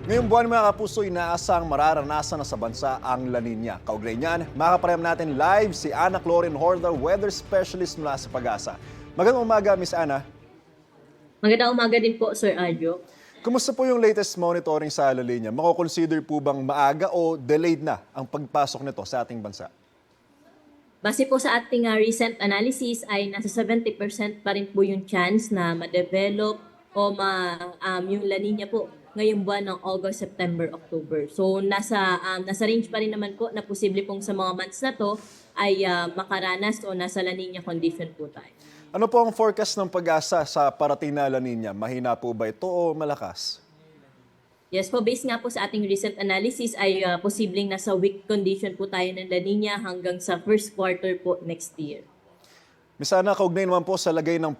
Ngayong buwan mga kapuso, inaasang mararanasan na sa bansa ang La Nina. Kaugnay niyan, makapareham natin live si Ana Clorin Horda, weather specialist mula sa Pag-asa. Magandang umaga, Miss Ana. Magandang umaga din po, Sir Aljo. Kumusta po yung latest monitoring sa La Nina? Mako-consider po bang maaga o delayed na ang pagpasok nito sa ating bansa? Base po sa ating recent analysis ay nasa 70% pa rin po yung chance na ma-develop o yung La Nina po ngayong buwan ng August, September, October. So nasa range pa rin naman po na posible pong sa mga months na to ay makaranas o nasa La Nina condition po tayo. Ano po ang forecast ng Pag-asa sa parating na La Nina? Mahina po ba ito o malakas? Yes po, based nga po sa ating recent analysis ay posibleng nasa weak condition po tayo ng La Nina hanggang sa first quarter po next year. Miss Ana, kaugnay naman po sa lagay ng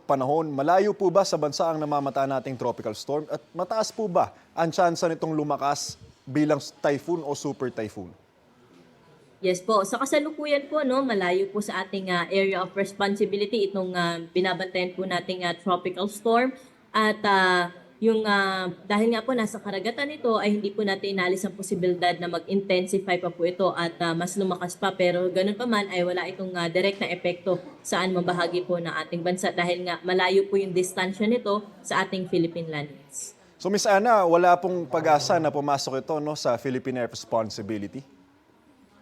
panahon, malayo po ba sa bansa ang namamata nating tropical storm at mataas po ba ang tsansa nitong lumakas bilang typhoon o super typhoon? Yes po, sa kasalukuyan po, no, malayo po sa ating area of responsibility itong binabantayan po nating tropical storm at dahil nga po nasa karagatan ito ay hindi po natin inalis ang posibilidad na mag-intensify pa po ito at mas lumakas pa, pero ganun pa man ay wala itong direct na epekto saan mabahagi po ng ating bansa dahil nga malayo po yung distansya nito sa ating Philippine landmass. So Miss Ana, wala pong pag-asa na pumasok ito no, sa Philippine Air Responsibility?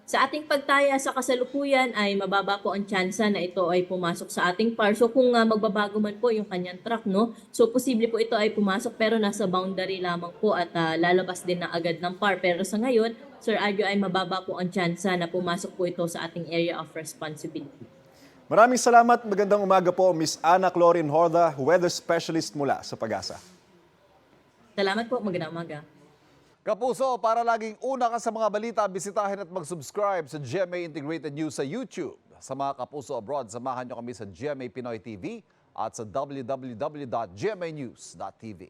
Sa ating pagtaya sa kasalukuyan ay mababa po ang tsansa na ito ay pumasok sa ating PAR. So kung magbabago man po yung kanyang track, no? So posible po ito ay pumasok pero nasa boundary lamang po at lalabas din na agad ng PAR. Pero sa ngayon, Sir Arjo, ay mababa po ang tsansa na pumasok po ito sa ating area of responsibility. Maraming salamat. Magandang umaga po, Miss Ana Clorin Horda, weather specialist mula sa Pag-asa. Salamat po, magandang umaga. Kapuso, para laging una ka sa mga balita, bisitahin at mag-subscribe sa GMA Integrated News sa YouTube. Sa mga kapuso abroad, samahan nyo kami sa GMA Pinoy TV at sa www.gmanews.tv.